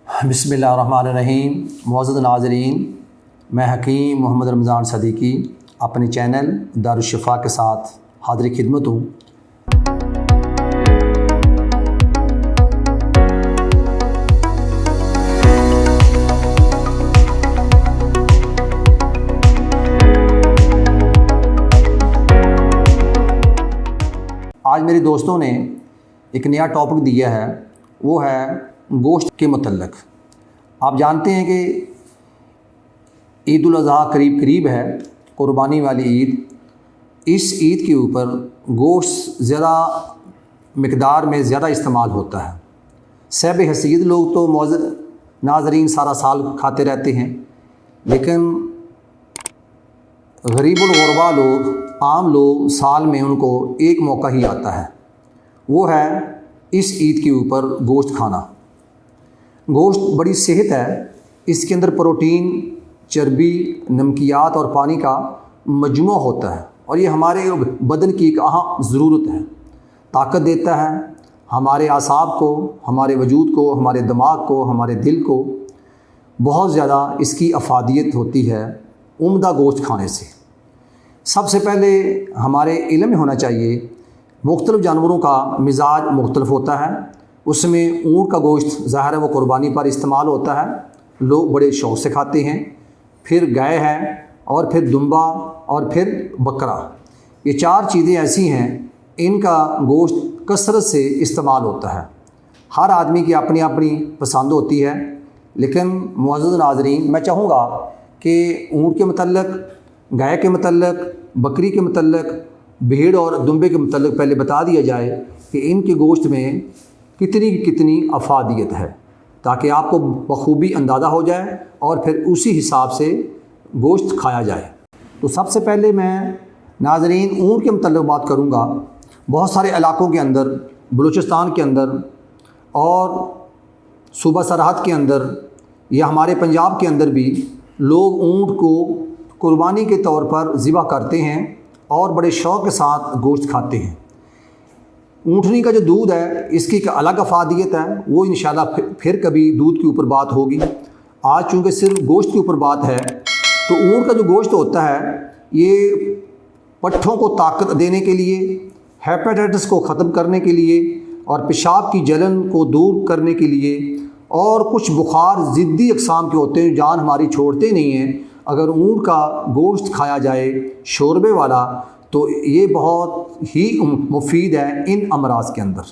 बिस्मिल्लाहिर्रहमानिर्रहीम। मुअज़्ज़ज़ नाज़रीन, मैं हकीम मोहम्मद रमज़ान सदीकी अपने चैनल दारुश्शिफ़ा के साथ हाज़िर खिदमत हूँ। आज मेरे दोस्तों ने एक नया टॉपिक दिया है, वो है गोश्त के मुतल्लक़। आप जानते हैं कि ईद उल अज़हा करीब करीब है, क़ुरबानी वाली ईद। इस ईद के ऊपर गोश्त ज़्यादा मिक़दार में ज़्यादा इस्तेमाल होता है। सब हैसियत लोग तो मुअज़्ज़ज़ नाज़रीन सारा साल खाते रहते हैं, लेकिन गरीबुल ग़ुरबा लोग, आम लोग, साल में उनको एक मौका ही आता है, वो है इस ईद के ऊपर गोश्त खाना। गोश्त बड़ी सेहत है, इसके अंदर प्रोटीन, चर्बी, नमकियात और पानी का मजमू होता है और ये हमारे बदन की एक अहम ज़रूरत है। ताकत देता है हमारे आसाब को, हमारे वजूद को, हमारे दिमाग को, हमारे दिल को। बहुत ज़्यादा इसकी अफादियत होती है उम्दा गोश्त खाने से। सबसे पहले हमारे इल्म में होना चाहिए, मुख्तलिफ़ जानवरों का मिजाज मुख्तलिफ होता है। उसमें ऊँट का गोश्त ज़ाहिर है वो कुर्बानी पर इस्तेमाल होता है, लोग बड़े शौक़ से खाते हैं। फिर गाय है, और फिर दुम्बा, और फिर बकरा। ये चार चीज़ें ऐसी हैं, इनका गोश्त कसरत से इस्तेमाल होता है। हर आदमी की अपनी अपनी पसंद होती है, लेकिन मुअज़्ज़ज़ नाज़रीन, मैं चाहूँगा कि ऊँट के मुतल्लिक़, गाय के मुतल्लिक़, बकरी के मुतल्लिक़, भेड़ और दुम्बे के मुतल्लिक़ पहले बता दिया जाए कि इनके गोश्त में कितनी अफादियत है, ताकि आपको बखूबी अंदाज़ा हो जाए और फिर उसी हिसाब से गोश्त खाया जाए। तो सबसे पहले मैं नाज़रीन ऊँट के मुतल्लिक़ बात करूँगा। बहुत सारे इलाक़ों के अंदर, बलूचिस्तान के अंदर और सूबा सरहद के अंदर या हमारे पंजाब के अंदर भी लोग ऊँट को कुर्बानी के तौर पर ज़िबा करते हैं और बड़े शौक़ के साथ गोश्त खाते हैं। ऊँटनी का जो दूध है, इसकी एक अलग अफादियत है, वो इंशाल्लाह फिर कभी दूध के ऊपर बात होगी। आज चूँकि सिर्फ गोश्त के ऊपर बात है, तो ऊँट का जो गोश्त होता है, ये पट्ठों को ताकत देने के लिए, हेपेटाइटिस को ख़त्म करने के लिए और पेशाब की जलन को दूर करने के लिए, और कुछ बुखार ज़िद्दी अक़साम के होते हैं, जान हमारी छोड़ते नहीं हैं। अगर ऊँट का गोश्त खाया जाए शोरबे वाला, तो ये बहुत ही मुफीद है इन अमराज के अंदर।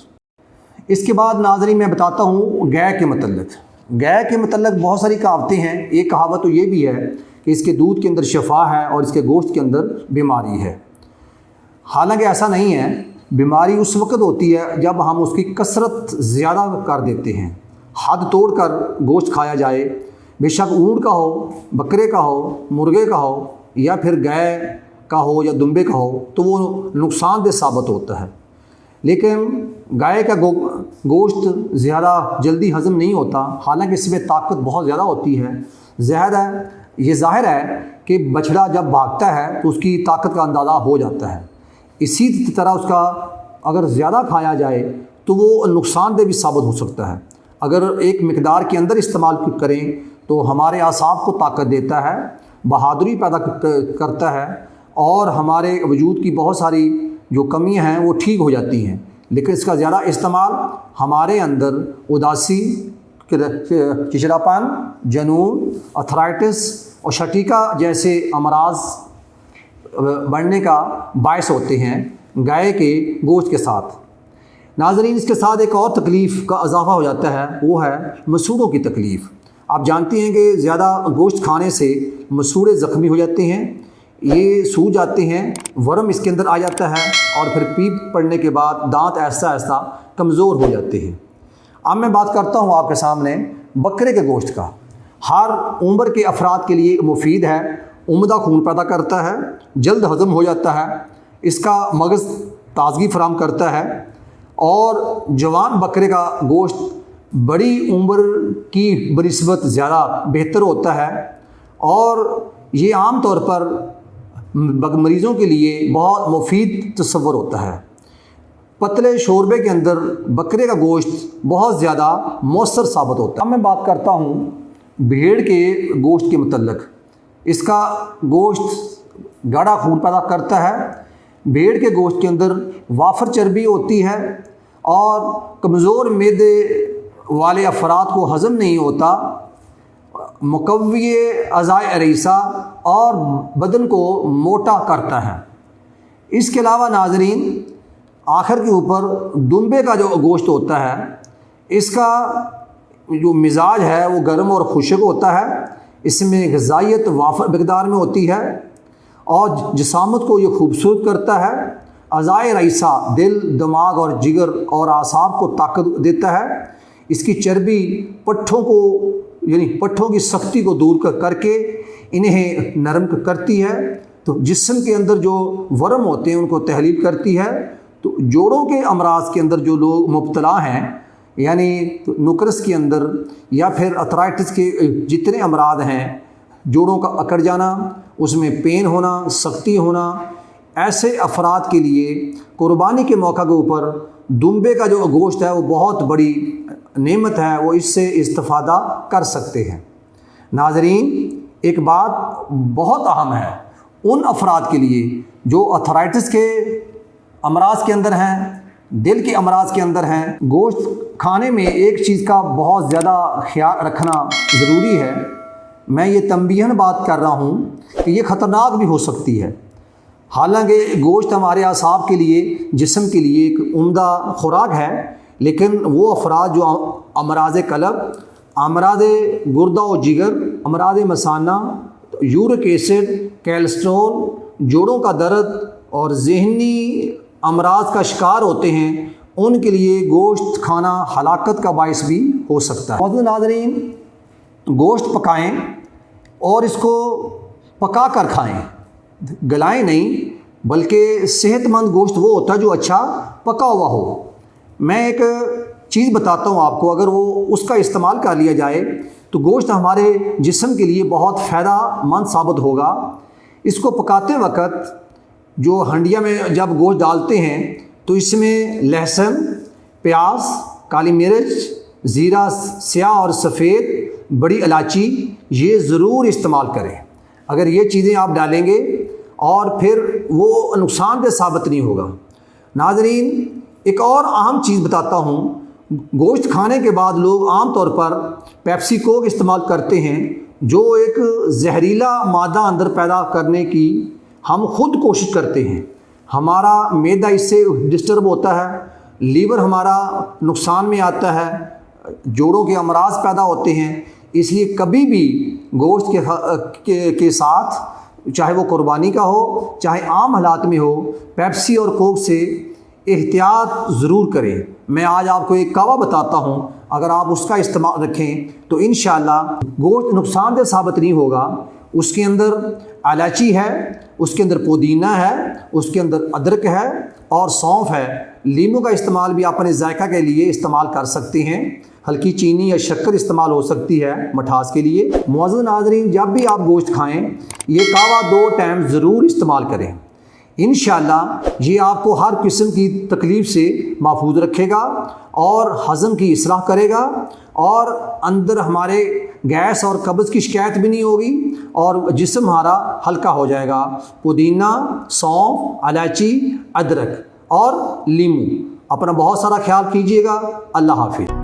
इसके बाद नाज़रीन मैं बताता हूँ गाय के मुतल्लिक़। गाय के मुतल्लिक़ बहुत सारी कहावतें हैं। एक कहावत तो ये भी है कि इसके दूध के अंदर शफा है और इसके गोश्त के अंदर बीमारी है। हालांकि ऐसा नहीं है। बीमारी उस वक्त होती है जब हम उसकी कसरत ज़्यादा कर देते हैं, हद तोड़ कर गोश्त खाया जाए, बेशक ऊँट का हो, बकरे का हो, मुर्गे का हो, या फिर गाय का हो या दुम्बे का हो, तो वो नुकसानदेह साबित होता है। लेकिन गाय का गोश्त ज़्यादा जल्दी हज़म नहीं होता, हालांकि इसमें ताकत बहुत ज़्यादा होती है। ये ज़ाहिर है कि बछड़ा जब भागता है तो उसकी ताकत का अंदाज़ा हो जाता है। इसी तरह उसका अगर ज़्यादा खाया जाए तो वो नुकसानदेह भी साबित हो सकता है। अगर एक मिक़दार के अंदर इस्तेमाल करें तो हमारे आसाब को ताकत देता है, बहादुरी पैदा करता है और हमारे वजूद की बहुत सारी जो कमियां हैं वो ठीक हो जाती हैं। लेकिन इसका ज़्यादा इस्तेमाल हमारे अंदर उदासी, चिड़चिड़ापन, जनून, अर्थराइटिस और शटीका जैसे अमराज बढ़ने का बायस होते हैं गाय के गोश्त के साथ। नाज़रीन, इसके साथ एक और तकलीफ़ का इजाफ़ा हो जाता है, वो है मसूड़ों की तकलीफ़। आप जानते हैं कि ज़्यादा गोश्त खाने से मसूड़े ज़ख्मी हो जाते हैं, ये सूज जाते हैं, वर्म इसके अंदर आ जाता है और फिर पीप पड़ने के बाद दांत ऐसा ऐसा कमज़ोर हो जाते हैं। अब मैं बात करता हूँ आपके सामने बकरे के गोश्त का। हर उम्र के अफराद के लिए मुफीद है, उम्दा खून पैदा करता है, जल्द हज़म हो जाता है, इसका मगज़ ताज़गी फराहम करता है। और जवान बकरे का गोश्त बड़ी उम्र की बनिस्बत ज़्यादा बेहतर होता है और ये आम तौर पर मरीज़ों के लिए बहुत मुफीद तस्वर होता है। پتلے شوربے کے اندر بکرے کا گوشت بہت زیادہ مؤثر ثابت ہوتا ہے۔ اب میں بات کرتا ہوں بھیڑ کے گوشت کے متعلق۔ اس کا گوشت گاڑھا خون پیدا کرتا ہے۔ بھیڑ کے گوشت کے اندر وافر چربی ہوتی ہے اور کمزور معدے والے افراد کو ہضم نہیں ہوتا، مقوی اعضائے ارئیسہ اور بدن کو موٹا کرتا ہے۔ اس کے علاوہ ناظرین، آخر کے اوپر دمبے کا جو گوشت ہوتا ہے، اس کا جو مزاج ہے وہ گرم اور خشک ہوتا ہے۔ اس میں غذائیت وافر مقدار میں ہوتی ہے اور جسامت کو یہ خوبصورت کرتا ہے۔ اعضائے رئیسہ دل، دماغ اور جگر اور اعصاب کو طاقت دیتا ہے۔ اس کی چربی پٹھوں کو یعنی پٹھوں کی سختی کو دور کر کے انہیں نرم کرتی ہے، تو جسم کے اندر جو ورم ہوتے ہیں ان کو تحلیل کرتی ہے۔ تو جوڑوں کے امراض کے اندر جو لوگ مبتلا ہیں، یعنی نکرس کے اندر یا پھر ارتھرائٹس کے جتنے امراض ہیں، جوڑوں کا اکڑ جانا، اس میں پین ہونا، سختی ہونا، ایسے افراد کے لیے قربانی کے موقع کے اوپر دمبے کا جو گوشت ہے وہ بہت بڑی نعمت ہے، وہ اس سے استفادہ کر سکتے ہیں۔ ناظرین، ایک بات بہت اہم ہے ان افراد کے لیے جو ارتھرائٹس کے امراض کے اندر ہیں، دل کے امراض کے اندر ہیں۔ گوشت کھانے میں ایک چیز کا بہت زیادہ خیال رکھنا ضروری ہے۔ میں یہ تنبیہاً بات کر رہا ہوں کہ یہ خطرناک بھی ہو سکتی ہے۔ حالانکہ گوشت ہمارے اعصاب کے لیے، جسم کے لیے ایک عمدہ خوراک ہے، لیکن وہ افراد جو امراض قلب، امراض گردہ و جگر، امراض مثانہ، یورک ایسڈ، کیلسٹرول، جوڑوں کا درد اور ذہنی امراض کا شکار ہوتے ہیں، ان کے لیے گوشت کھانا ہلاکت کا باعث بھی ہو سکتا ہے۔ معزز ناظرین، گوشت پکائیں اور اس کو پکا کر کھائیں، گلائیں نہیں، بلکہ صحت مند گوشت وہ ہوتا ہے جو اچھا پکا ہوا ہو۔ میں ایک چیز بتاتا ہوں آپ کو، اگر وہ اس کا استعمال کر لیا جائے تو گوشت ہمارے جسم کے لیے بہت فائدہ مند ثابت ہوگا۔ اس کو پکاتے وقت جو ہنڈیا میں جب گوشت ڈالتے ہیں تو اس میں لہسن، پیاز، کالی مرچ، زیرہ سیاہ اور سفید، بڑی الائچی، یہ ضرور استعمال کریں۔ اگر یہ چیزیں آپ ڈالیں گے اور پھر وہ نقصان دہ ثابت نہیں ہوگا۔ ناظرین، ایک اور اہم چیز بتاتا ہوں، گوشت کھانے کے بعد لوگ عام طور پر پیپسی کوک استعمال کرتے ہیں، جو ایک زہریلا مادہ اندر پیدا کرنے کی ہم خود کوشش کرتے ہیں۔ ہمارا معدہ اس سے ڈسٹرب ہوتا ہے، لیور ہمارا نقصان میں آتا ہے، جوڑوں کے امراض پیدا ہوتے ہیں۔ اس لیے کبھی بھی گوشت کے ساتھ، چاہے وہ قربانی کا ہو چاہے عام حالات میں ہو، پیپسی اور کوک سے احتیاط ضرور کریں۔ میں آج آپ کو ایک کہوہ بتاتا ہوں، اگر آپ اس کا استعمال رکھیں تو انشاءاللہ گوشت نقصان دہ ثابت نہیں ہوگا۔ اس کے اندر الائچی ہے، اس کے اندر پودینہ ہے، اس کے اندر ادرک ہے اور سونف ہے۔ لیموں کا استعمال بھی آپ اپنے ذائقہ کے لیے استعمال کر سکتے ہیں۔ ہلکی چینی یا شکر استعمال ہو سکتی ہے مٹھاس کے لیے۔ معزز ناظرین، جب بھی آپ گوشت کھائیں یہ کہوہ 2 ٹائم ضرور استعمال کریں۔ انشاءاللہ یہ آپ کو ہر قسم کی تکلیف سے محفوظ رکھے گا اور ہضم کی اصلاح کرے گا، اور اندر ہمارے گیس اور قبض کی شکایت بھی نہیں ہوگی اور جسم ہمارا ہلکا ہو جائے گا۔ پودینہ، سونف، الائچی، ادرک اور لیموں، اپنا بہت سارا خیال کیجیے گا۔ اللہ حافظ۔